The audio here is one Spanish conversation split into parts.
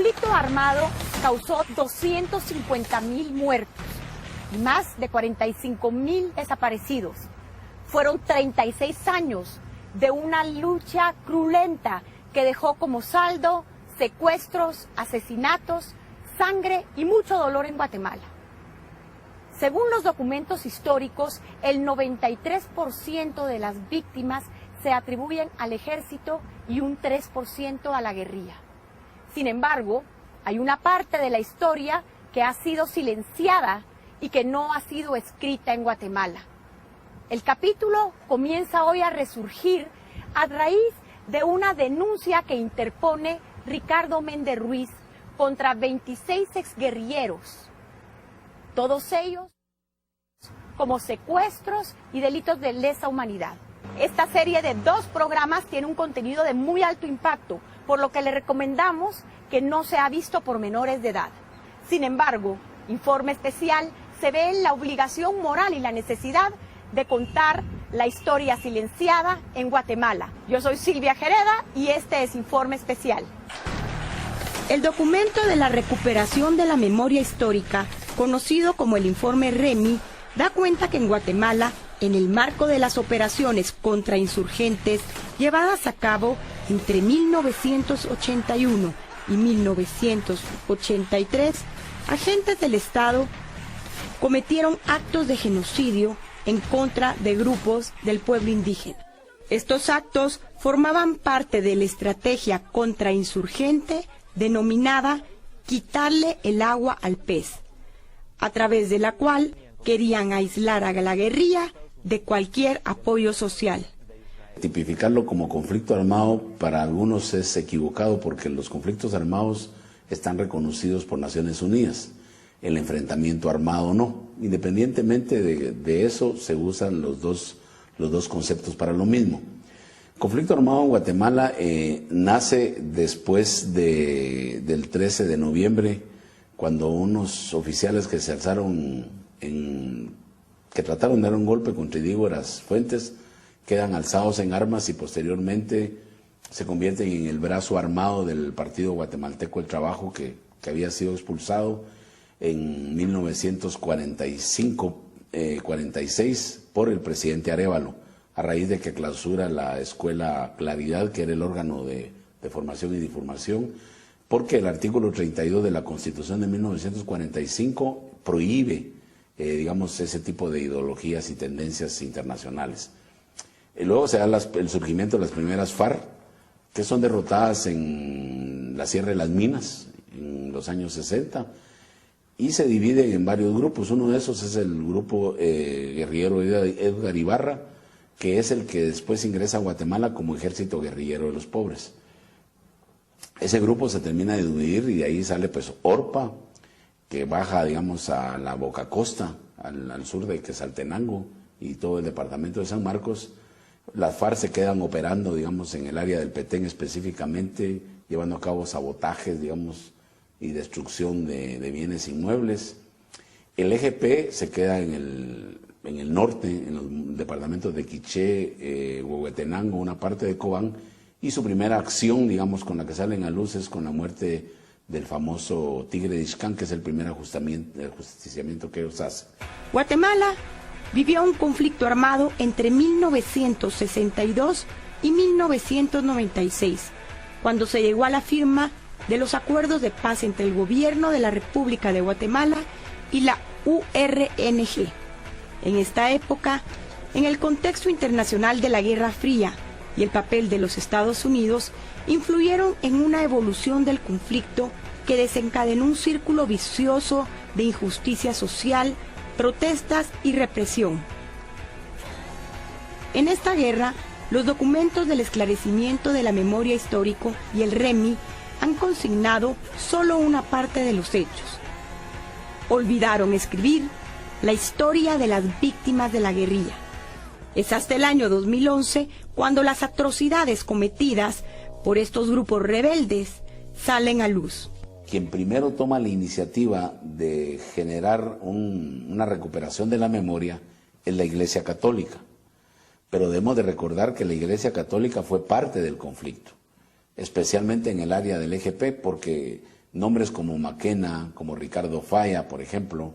conflicto armado causó 250.000 muertos y más de 45.000 desaparecidos. Fueron 36 años de una lucha cruenta que dejó como saldo secuestros, asesinatos, sangre y mucho dolor en Guatemala. Según los documentos históricos, el 93% de las víctimas se atribuyen al ejército y un 3% a la guerrilla. Sin embargo, hay una parte de la historia que ha sido silenciada y que no ha sido escrita en Guatemala. El capítulo comienza hoy a resurgir a raíz de una denuncia que interpone Ricardo Méndez Ruiz contra 26 exguerrilleros, todos ellos como secuestros y delitos de lesa humanidad. Esta serie de 2 programas tiene un contenido de muy alto impacto, por lo que le recomendamos que no sea visto por menores de edad. Sin embargo, Informe Especial se ve en la obligación moral y la necesidad de contar la historia silenciada en Guatemala. Yo soy Silvia Jereda y este es Informe Especial. El documento de la recuperación de la memoria histórica, conocido como el Informe REMI, da cuenta que en Guatemala, en el marco de las operaciones contra insurgentes llevadas a cabo entre 1981 y 1983, agentes del Estado cometieron actos de genocidio en contra de grupos del pueblo indígena. Estos actos formaban parte de la estrategia contrainsurgente denominada quitarle el agua al pez, a través de la cual querían aislar a la guerrilla de cualquier apoyo social. Tipificarlo como conflicto armado para algunos es equivocado porque los conflictos armados están reconocidos por Naciones Unidas. El enfrentamiento armado no. Independientemente de eso, se usan los dos conceptos para lo mismo. Conflicto armado en Guatemala nace después del 13 de noviembre, cuando unos oficiales que se alzaron, que trataron de dar un golpe contra Idígoras Fuentes, quedan alzados en armas y posteriormente se convierten en el brazo armado del Partido Guatemalteco del Trabajo que había sido expulsado en 1945-46 por el presidente Arévalo, a raíz de que clausura la escuela Claridad, que era el órgano de formación y difamación, porque el artículo 32 de la Constitución de 1945 prohíbe, digamos, ese tipo de ideologías y tendencias internacionales. Luego se da el surgimiento de las primeras FARC, que son derrotadas en la Sierra de las Minas en los años 60, y se dividen en varios grupos. Uno de esos es el grupo guerrillero Edgar Ibarra, que es el que después ingresa a Guatemala como Ejército Guerrillero de los Pobres. Ese grupo se termina de dividir y de ahí sale pues ORPA, que baja, digamos, a la Boca Costa, al sur de Quetzaltenango y todo el departamento de San Marcos. Las FARC se quedan operando, digamos, en el área del Petén específicamente, llevando a cabo sabotajes, digamos, y destrucción de bienes inmuebles. El EGP se queda en el norte, en los departamentos de Quiché, Huehuetenango, una parte de Cobán, y su primera acción, digamos, con la que salen a luz es con la muerte del famoso Tigre de Ixcán, que es el primer ajusticiamiento que ellos hacen. Guatemala vivió un conflicto armado entre 1962 y 1996, cuando se llegó a la firma de los acuerdos de paz entre el gobierno de la República de Guatemala y la URNG. En esta época, en el contexto internacional de la Guerra Fría y el papel de los Estados Unidos, influyeron en una evolución del conflicto que desencadenó un círculo vicioso de injusticia social, protestas y represión. En esta guerra, los documentos del esclarecimiento de la memoria histórico y el REMI han consignado solo una parte de los hechos. Olvidaron escribir la historia de las víctimas de la guerrilla. Es hasta el año 2011 cuando las atrocidades cometidas por estos grupos rebeldes salen a luz. Quien primero toma la iniciativa de generar una recuperación de la memoria es la Iglesia Católica. Pero debemos de recordar que la Iglesia Católica fue parte del conflicto, especialmente en el área del EGP, porque nombres como Maquena, como Ricardo Falla, por ejemplo,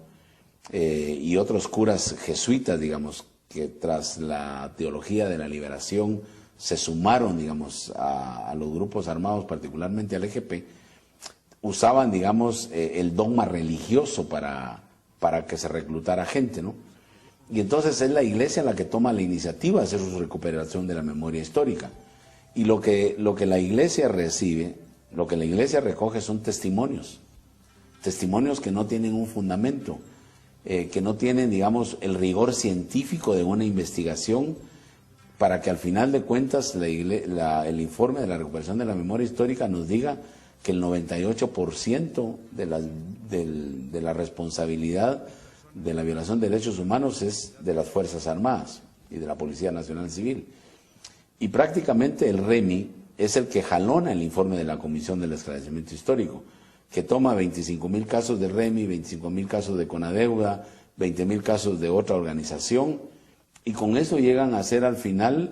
y otros curas jesuitas, digamos, que tras la teología de la liberación se sumaron, digamos, a los grupos armados, particularmente al EGP, usaban, digamos, el dogma religioso para que se reclutara gente, ¿no? Y entonces es la Iglesia la que toma la iniciativa de hacer su recuperación de la memoria histórica. Y lo que la Iglesia recibe, lo que la Iglesia recoge son testimonios que no tienen un fundamento, que no tienen, digamos, el rigor científico de una investigación, para que al final de cuentas el informe de la recuperación de la memoria histórica nos diga que el 98% de la responsabilidad de la violación de derechos humanos es de las Fuerzas Armadas y de la Policía Nacional Civil. Y prácticamente el REMI es el que jalona el informe de la Comisión del Esclarecimiento Histórico, que toma 25.000 casos de REMI, 25.000 casos de Conadeuda, 20.000 casos de otra organización, y con eso llegan a ser al final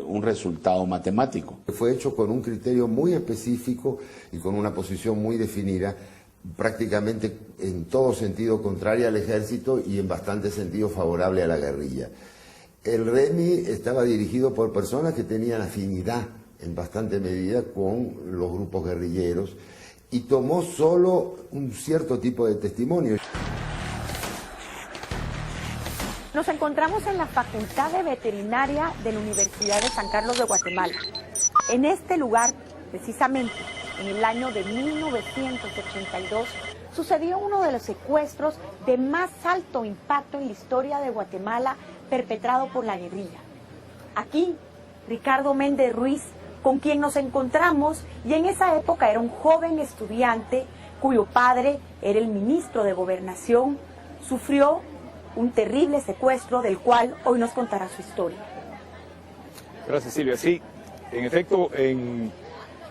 un resultado matemático. Fue hecho con un criterio muy específico y con una posición muy definida, prácticamente en todo sentido contraria al ejército y en bastante sentido favorable a la guerrilla. El REMI estaba dirigido por personas que tenían afinidad en bastante medida con los grupos guerrilleros y tomó solo un cierto tipo de testimonios. Nos encontramos en la Facultad de Veterinaria de la Universidad de San Carlos de Guatemala. En este lugar, precisamente, en el año de 1982, sucedió uno de los secuestros de más alto impacto en la historia de Guatemala perpetrado por la guerrilla. Aquí, Ricardo Méndez Ruiz, con quien nos encontramos, y en esa época era un joven estudiante cuyo padre era el ministro de Gobernación, sufrió un terrible secuestro del cual hoy nos contará su historia. Gracias, Silvia. Sí, en efecto, en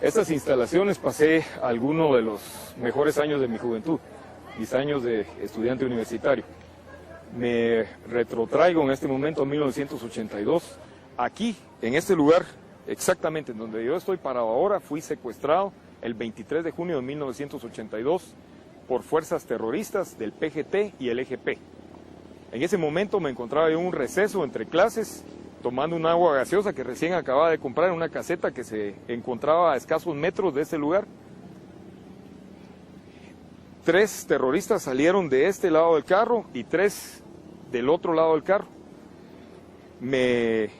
estas instalaciones pasé algunos de los mejores años de mi juventud, mis años de estudiante universitario. Me retrotraigo en este momento a 1982. Aquí, en este lugar, exactamente en donde yo estoy parado ahora, fui secuestrado el 23 de junio de 1982 por fuerzas terroristas del PGT y el EGP. En ese momento me encontraba en un receso entre clases, tomando un agua gaseosa que recién acababa de comprar en una caseta que se encontraba a escasos metros de ese lugar. 3 terroristas salieron de este lado del carro y 3 del otro lado del carro. Me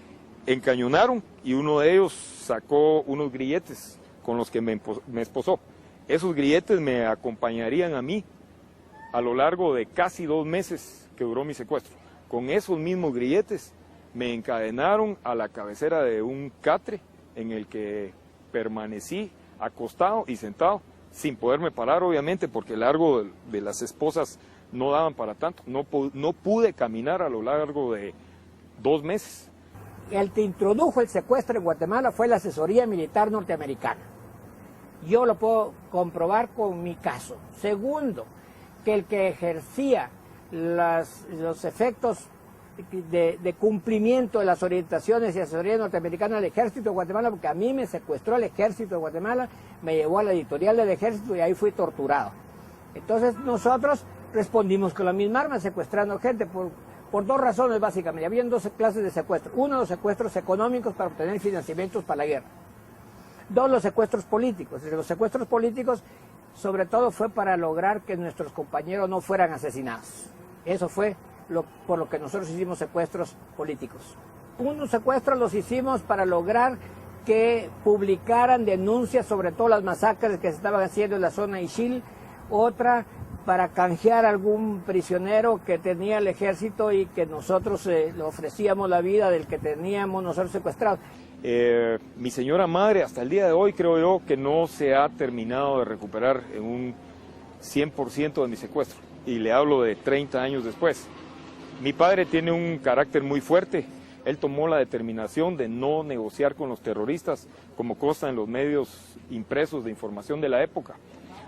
encañonaron y uno de ellos sacó unos grilletes con los que me esposó. Esos grilletes me acompañarían a mí a lo largo de casi 2 meses que duró mi secuestro. Con esos mismos grilletes me encadenaron a la cabecera de un catre en el que permanecí acostado y sentado, sin poderme parar obviamente, porque el largo de las esposas no daban para tanto. No pude caminar a lo largo de 2 meses. El que introdujo el secuestro en Guatemala fue la asesoría militar norteamericana. Yo lo puedo comprobar con mi caso. Segundo, que el que ejercía los efectos de cumplimiento de las orientaciones y asesoría norteamericana del Ejército de Guatemala, porque a mí me secuestró el Ejército de Guatemala, me llevó a la editorial del Ejército y ahí fui torturado. Entonces nosotros respondimos con la misma arma, secuestrando gente por 2 razones básicamente. Habían 2 clases de secuestro. Uno, los secuestros económicos para obtener financiamientos para la guerra. 2, los secuestros políticos. Los secuestros políticos sobre todo fue para lograr que nuestros compañeros no fueran asesinados. Eso fue por lo que nosotros hicimos secuestros políticos. Unos secuestros los hicimos para lograr que publicaran denuncias sobre todas las masacres que se estaban haciendo en la zona de Ixil. Otra, para canjear a algún prisionero que tenía el ejército y que nosotros le ofrecíamos la vida del que teníamos nosotros secuestrados. Mi señora madre, hasta el día de hoy, creo yo que no se ha terminado de recuperar en un 100% de mi secuestro. Y le hablo de 30 años después. Mi padre tiene un carácter muy fuerte. Él tomó la determinación de no negociar con los terroristas, como consta en los medios impresos de información de la época.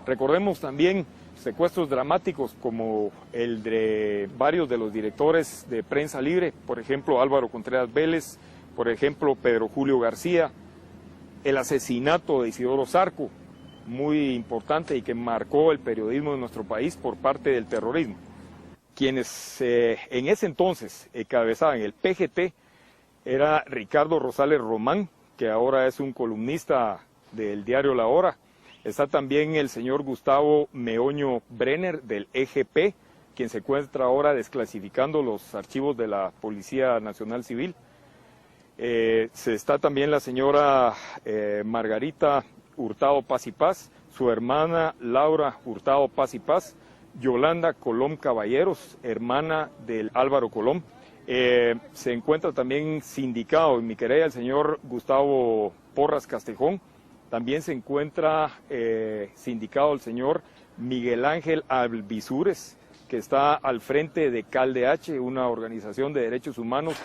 Recordemos también secuestros dramáticos como el de varios de los directores de Prensa Libre, por ejemplo Álvaro Contreras Vélez, por ejemplo Pedro Julio García, el asesinato de Isidoro Zarco, muy importante y que marcó el periodismo de nuestro país por parte del terrorismo. Quienes en ese entonces encabezaban el PGT era Ricardo Rosales Román, que ahora es un columnista del diario La Hora. Está también el señor Gustavo Meoño Brenner del EGP, quien se encuentra ahora desclasificando los archivos de la Policía Nacional Civil. Está también la señora Margarita Hurtado Paz y Paz, su hermana Laura Hurtado Paz y Paz, Yolanda Colom Caballeros, hermana del Álvaro Colom. Se encuentra también sindicado en mi querella el señor Gustavo Porras Castejón. También se encuentra sindicado el señor Miguel Ángel Alvisures, que está al frente de CalDH, una organización de derechos humanos.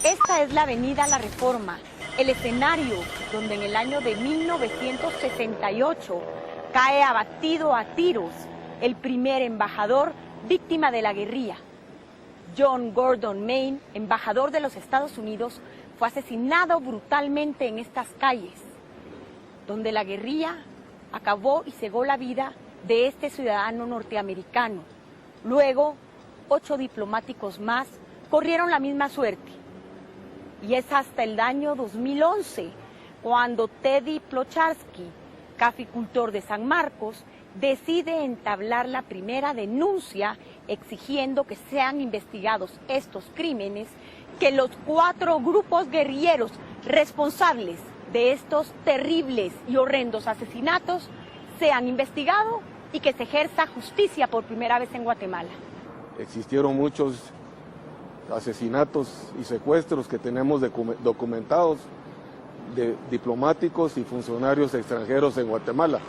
Esta es la avenida La Reforma, el escenario donde en el año de 1968 cae abatido a tiros el primer embajador víctima de la guerrilla. John Gordon Main, embajador de los Estados Unidos, fue asesinado brutalmente en estas calles, donde la guerrilla acabó y cegó la vida de este ciudadano norteamericano. Luego, 8 diplomáticos más corrieron la misma suerte. Y es hasta el año 2011 cuando Teddy Plocharsky, caficultor de San Marcos, decide entablar la primera denuncia exigiendo que sean investigados estos crímenes, que los 4 grupos guerrilleros responsables de estos terribles y horrendos asesinatos sean investigados y que se ejerza justicia por primera vez en Guatemala. Existieron muchos asesinatos y secuestros que tenemos documentados de diplomáticos y funcionarios extranjeros en Guatemala,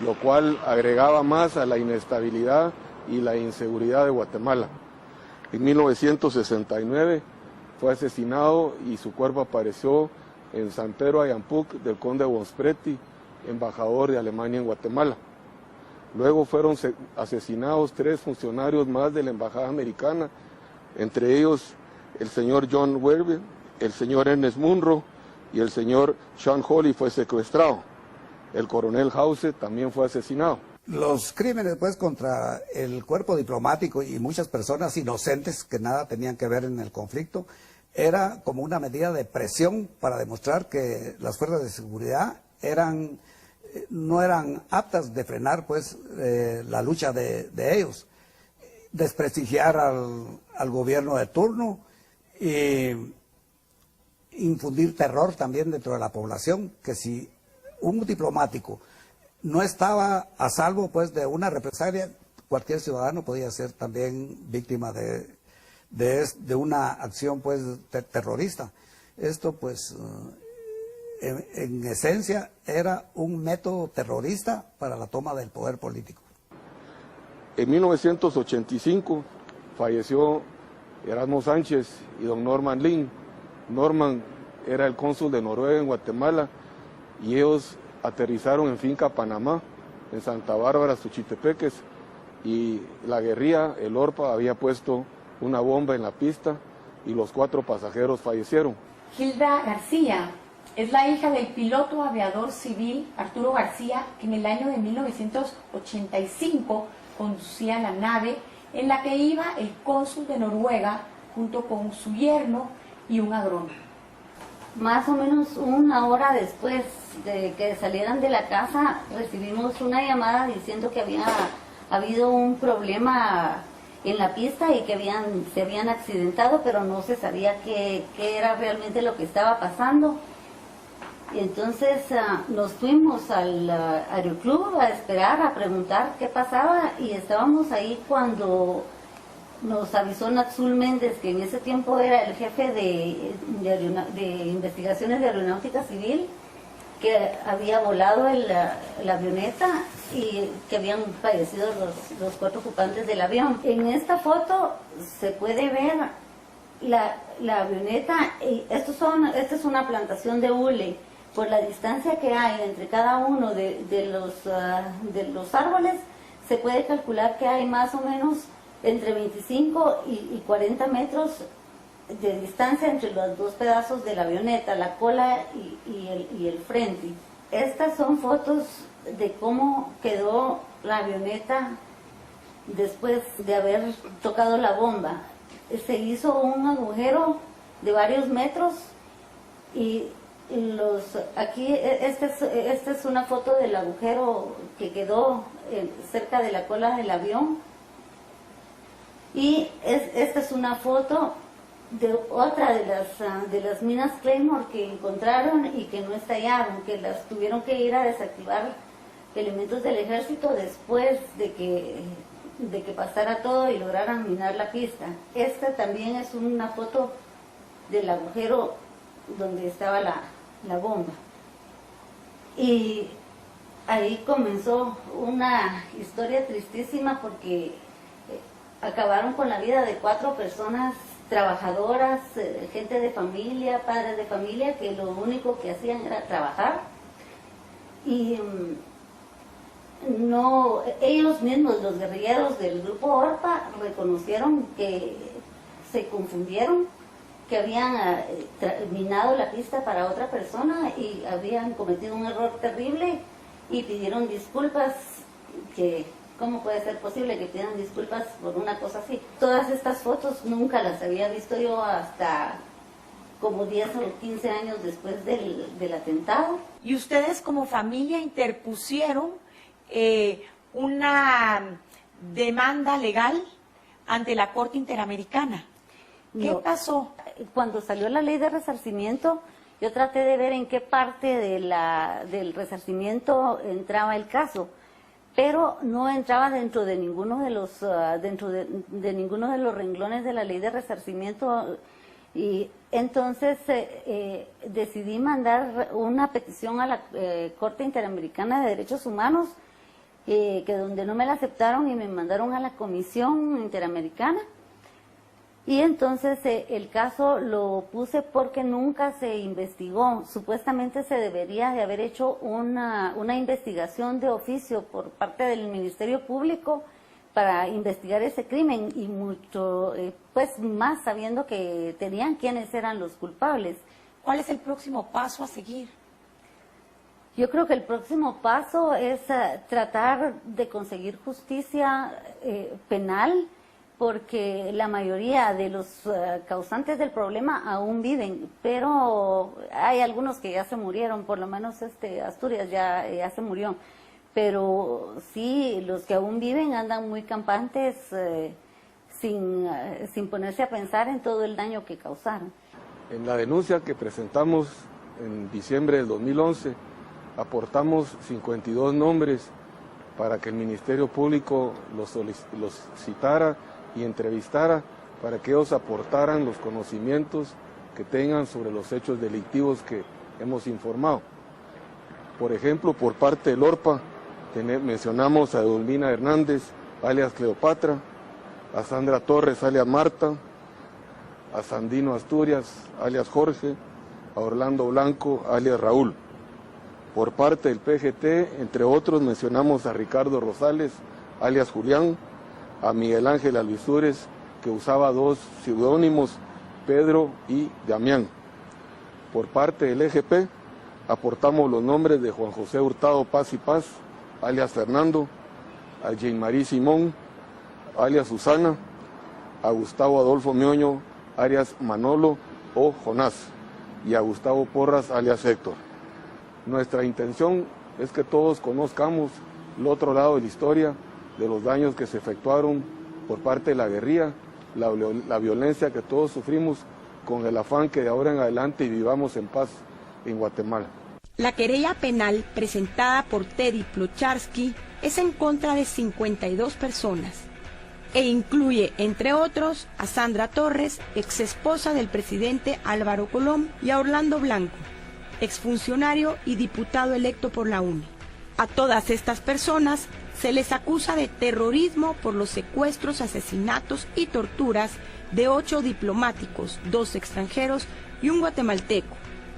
lo cual agregaba más a la inestabilidad y la inseguridad de Guatemala. En 1969 fue asesinado y su cuerpo apareció en San Pedro Ayampuc del conde Bonspreti, embajador de Alemania en Guatemala. Luego fueron asesinados 3 funcionarios más de la embajada americana, entre ellos el señor John Werbe, el señor Ernest Munro y el señor Sean Hawley fue secuestrado. El coronel Hause también fue asesinado. Los crímenes pues contra el cuerpo diplomático y muchas personas inocentes que nada tenían que ver en el conflicto era como una medida de presión para demostrar que las fuerzas de seguridad no eran aptas de frenar pues la lucha de ellos, desprestigiar al gobierno de turno y infundir terror también dentro de la población, que si un diplomático no estaba a salvo pues de una represalia, cualquier ciudadano podía ser también víctima de una acción pues terrorista. Esto pues en esencia era un método terrorista para la toma del poder político. En 1985 falleció Erasmo Sánchez y don Norman Lin. Norman era el cónsul de Noruega en Guatemala y ellos aterrizaron en Finca Panamá, en Santa Bárbara, Suchitepeques, y la guerrilla, el ORPA, había puesto una bomba en la pista y los 4 pasajeros fallecieron. Hilda García es la hija del piloto aviador civil Arturo García, que en el año de 1985 conducía la nave en la que iba el cónsul de Noruega junto con su yerno y un agrónomo. Más o menos una hora después de que salieran de la casa, recibimos una llamada diciendo que había habido un problema en la pista y que se habían accidentado, pero no se sabía qué era realmente lo que estaba pasando. Entonces nos fuimos al aeroclub a esperar, a preguntar qué pasaba, y estábamos ahí cuando nos avisó Natsul Méndez, que en ese tiempo era el jefe de investigaciones de aeronáutica civil, que había volado la avioneta y que habían fallecido los 4 ocupantes del avión. En esta foto se puede ver la avioneta, esta es una plantación de hule. Por la distancia que hay entre cada uno de los árboles, se puede calcular que hay más o menos entre 25 y 40 metros de distancia entre los dos pedazos de la avioneta, la cola y el frente. Estas son fotos de cómo quedó la avioneta después de haber tocado la bomba. Se hizo un agujero de varios metros y aquí esta es una foto del agujero que quedó cerca de la cola del avión, y esta es una foto de otra de las minas Claymore que encontraron y que no estallaron, que las tuvieron que ir a desactivar elementos del ejército después de que pasara todo y lograran minar la pista. Esta también es una foto del agujero donde estaba la bomba. Y ahí comenzó una historia tristísima porque acabaron con la vida de 4 personas trabajadoras, gente de familia, padres de familia, que lo único que hacían era trabajar. Y no, ellos mismos, los guerrilleros del grupo ORPA, reconocieron que se confundieron, que habían minado la pista para otra persona y habían cometido un error terrible y pidieron disculpas. Que ¿cómo puede ser posible que pidan disculpas por una cosa así? Todas estas fotos nunca las había visto yo hasta como 10 o 15 años después del atentado. Y ustedes como familia interpusieron una demanda legal ante la Corte Interamericana. ¿Qué pasó? Cuando salió la ley de resarcimiento, yo traté de ver en qué parte del resarcimiento entraba el caso, pero no entraba dentro de ninguno de los ninguno de los renglones de la ley de resarcimiento, y entonces decidí mandar una petición a la Corte Interamericana de Derechos Humanos, que donde no me la aceptaron y me mandaron a la Comisión Interamericana. Y entonces el caso lo puse porque nunca se investigó. Supuestamente se debería de haber hecho una investigación de oficio por parte del Ministerio Público para investigar ese crimen, y mucho pues más sabiendo que tenían quiénes eran los culpables. ¿Cuál es el próximo paso a seguir? Yo creo que el próximo paso es tratar de conseguir justicia penal, porque la mayoría de los causantes del problema aún viven, pero hay algunos que ya se murieron, por lo menos Asturias ya se murió, pero sí, los que aún viven andan muy campantes, sin ponerse a pensar en todo el daño que causaron. En la denuncia que presentamos en diciembre del 2011, aportamos 52 nombres para que el Ministerio Público los citara y entrevistara, para que ellos aportaran los conocimientos que tengan sobre los hechos delictivos que hemos informado. Por ejemplo, por parte del ORPA, mencionamos a Edulmina Hernández, alias Cleopatra, a Sandra Torres, alias Marta, a Sandino Asturias, alias Jorge, a Orlando Blanco, alias Raúl. Por parte del PGT, entre otros, mencionamos a Ricardo Rosales, alias Julián, a Miguel Ángel Alvisures, que usaba 2 seudónimos, Pedro y Damián. Por parte del EGP, aportamos los nombres de Juan José Hurtado Paz y Paz, alias Fernando, a Jean Marie Simón, alias Susana, a Gustavo Adolfo Mioño, alias Manolo o Jonás, y a Gustavo Porras, alias Héctor. Nuestra intención es que todos conozcamos el otro lado de la historia, de los daños que se efectuaron por parte de la guerrilla, la violencia que todos sufrimos, con el afán que de ahora en adelante vivamos en paz en Guatemala. La querella penal presentada por Teddy Plocharsky es en contra de 52 personas e incluye, entre otros, a Sandra Torres, exesposa del presidente Álvaro Colom, y a Orlando Blanco, exfuncionario y diputado electo por la UNE. A todas estas personas se les acusa de terrorismo por los secuestros, asesinatos y torturas de 8 diplomáticos, 2 extranjeros y un guatemalteco,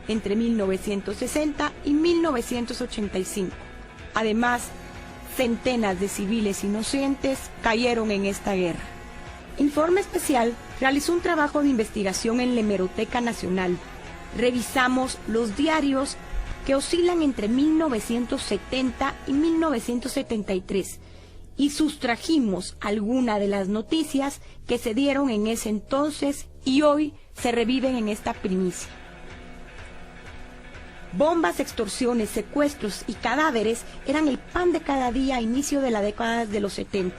entre 1960 y 1985. Además, centenas de civiles inocentes cayeron en esta guerra. Informe Especial realizó un trabajo de investigación en la Hemeroteca Nacional. Revisamos los diarios que oscilan entre 1970 y 1973 y sustrajimos algunas de las noticias que se dieron en ese entonces y hoy se reviven en esta primicia. Bombas, extorsiones, secuestros y cadáveres eran el pan de cada día a inicio de la década de los 70.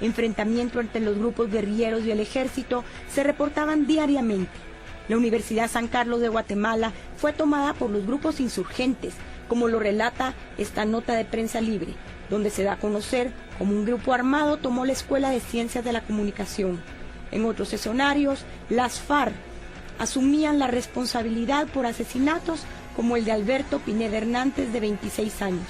Enfrentamientos entre los grupos guerrilleros y el ejército se reportaban diariamente. La Universidad San Carlos de Guatemala fue tomada por los grupos insurgentes, como lo relata esta nota de prensa libre, donde se da a conocer cómo un grupo armado tomó la Escuela de Ciencias de la Comunicación. En otros escenarios, las FARC asumían la responsabilidad por asesinatos como el de Alberto Pineda Hernández, de 26 años,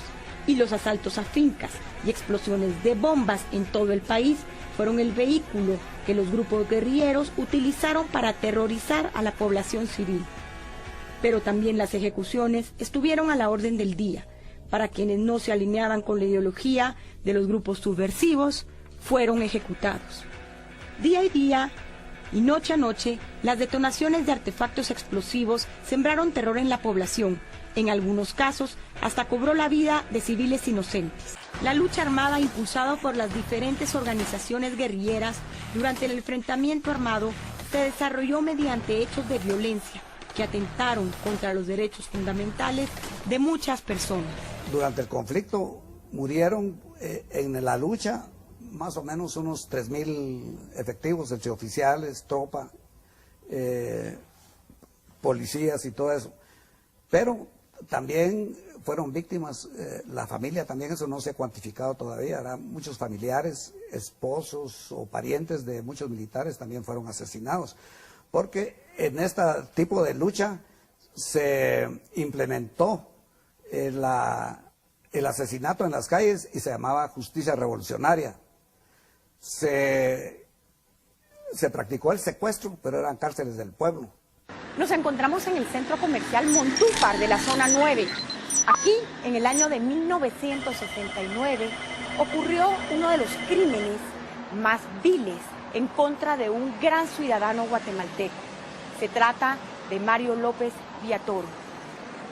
y los asaltos a fincas y explosiones de bombas en todo el país fueron el vehículo que los grupos guerrilleros utilizaron para aterrorizar a la población civil. Pero también las ejecuciones estuvieron a la orden del día. Para quienes no se alineaban con la ideología de los grupos subversivos, fueron ejecutados. Día a día y noche a noche, las detonaciones de artefactos explosivos sembraron terror en la población. En algunos casos, hasta cobró la vida de civiles inocentes. La lucha armada, impulsada por las diferentes organizaciones guerrilleras durante el enfrentamiento armado, se desarrolló mediante hechos de violencia que atentaron contra los derechos fundamentales de muchas personas. Durante el conflicto murieron en la lucha más o menos unos 3,000 efectivos, entre oficiales, tropa, policías y todo eso. Pero también fueron víctimas, la familia también, eso no se ha cuantificado todavía, eran muchos familiares, esposos o parientes de muchos militares también fueron asesinados, porque en este tipo de lucha se implementó el asesinato en las calles y se llamaba justicia revolucionaria. Se practicó el secuestro, pero eran cárceles del pueblo. Nos encontramos en el centro comercial Montúfar de la zona 9. Aquí, en el año de 1969, ocurrió uno de los crímenes más viles en contra de un gran ciudadano guatemalteco. Se trata de Mario López Villatoro.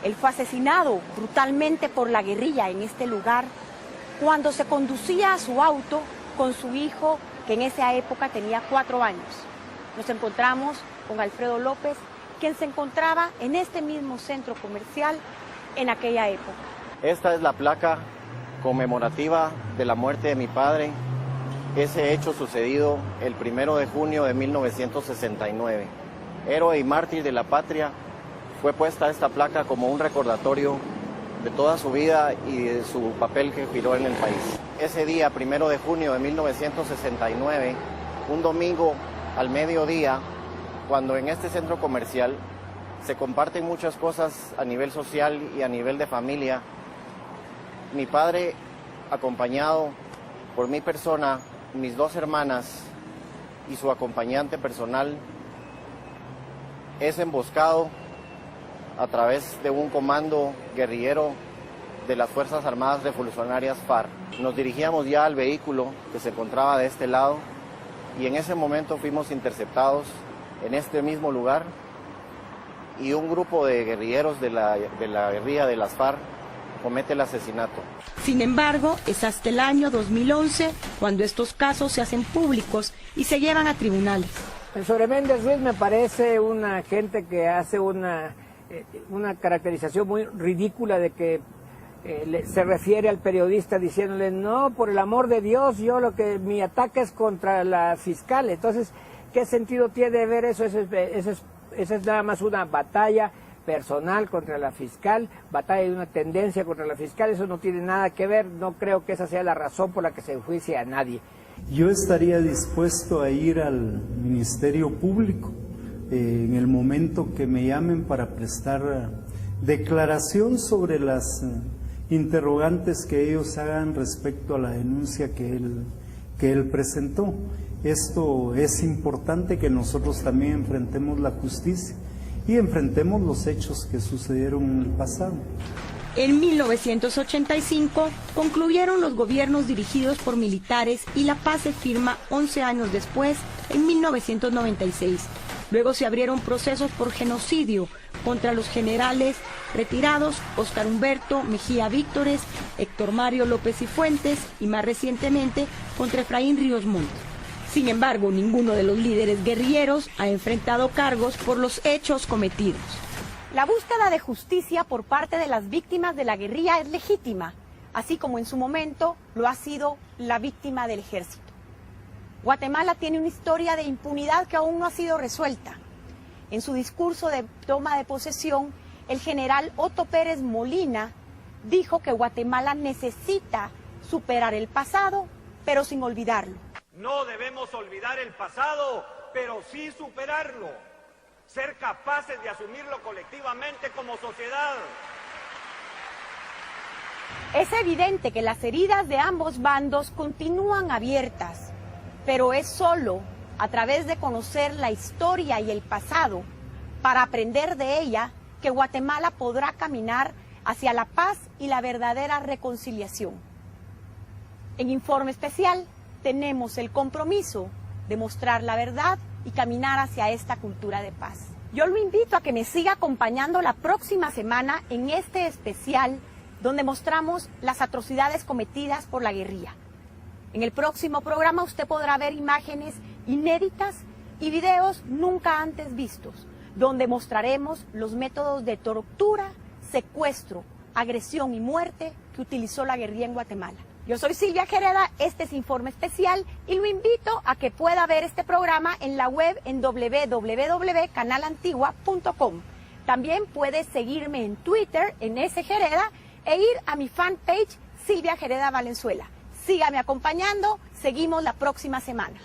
Él fue asesinado brutalmente por la guerrilla en este lugar cuando se conducía a su auto con su hijo, que en esa época tenía 4 años. Nos encontramos con Alfredo López, quien se encontraba en este mismo centro comercial en aquella época. Esta es la placa conmemorativa de la muerte de mi padre, ese hecho sucedido el 1 de junio de 1969. Héroe y mártir de la patria, fue puesta esta placa como un recordatorio de toda su vida y de su papel que giró en el país. Ese día, 1 de junio de 1969, un domingo al mediodía, cuando en este centro comercial se comparten muchas cosas a nivel social y a nivel de familia, mi padre, acompañado por mi persona, mis 2 hermanas y su acompañante personal, es emboscado a través de un comando guerrillero de las Fuerzas Armadas Revolucionarias FARC. Nos dirigíamos ya al vehículo que se encontraba de este lado y en ese momento fuimos interceptados en este mismo lugar y un grupo de guerrilleros de la guerrilla de las FARC comete el asesinato. Sin embargo, es hasta el año 2011 cuando estos casos se hacen públicos y se llevan a tribunales. Sobre Méndez Ruiz me parece una gente que hace una caracterización muy ridícula de que se refiere al periodista diciéndole, no, por el amor de Dios, mi ataque es contra la fiscal. Entonces, ¿qué sentido tiene ver eso? Esa es nada más una batalla personal contra la fiscal, batalla de una tendencia contra la fiscal, eso no tiene nada que ver, no creo que esa sea la razón por la que se enjuicia a nadie. Yo estaría dispuesto a ir al Ministerio Público en el momento que me llamen para prestar declaración sobre las interrogantes que ellos hagan respecto a la denuncia que él presentó. Esto es importante, que nosotros también enfrentemos la justicia y enfrentemos los hechos que sucedieron en el pasado. En 1985 concluyeron los gobiernos dirigidos por militares y la paz se firma 11 años después, en 1996. Luego se abrieron procesos por genocidio contra los generales retirados Óscar Humberto Mejía Víctores, Héctor Mario López y Fuentes y más recientemente contra Efraín Ríos Montt. Sin embargo, ninguno de los líderes guerrilleros ha enfrentado cargos por los hechos cometidos. La búsqueda de justicia por parte de las víctimas de la guerrilla es legítima, así como en su momento lo ha sido la víctima del ejército. Guatemala tiene una historia de impunidad que aún no ha sido resuelta. En su discurso de toma de posesión, el general Otto Pérez Molina dijo que Guatemala necesita superar el pasado, pero sin olvidarlo. No debemos olvidar el pasado, pero sí superarlo. Ser capaces de asumirlo colectivamente como sociedad. Es evidente que las heridas de ambos bandos continúan abiertas, pero es solo a través de conocer la historia y el pasado, para aprender de ella, que Guatemala podrá caminar hacia la paz y la verdadera reconciliación. En Informe Especial tenemos el compromiso de mostrar la verdad y caminar hacia esta cultura de paz. Yo lo invito a que me siga acompañando la próxima semana en este especial donde mostramos las atrocidades cometidas por la guerrilla. En el próximo programa usted podrá ver imágenes inéditas y videos nunca antes vistos, donde mostraremos los métodos de tortura, secuestro, agresión y muerte que utilizó la guerrilla en Guatemala. Yo soy Silvia Jereda, este es Informe Especial y lo invito a que pueda ver este programa en la web en www.canalantigua.com. También puede seguirme en Twitter en sjereda e ir a mi fanpage Silvia Jereda Valenzuela. Sígame acompañando, seguimos la próxima semana.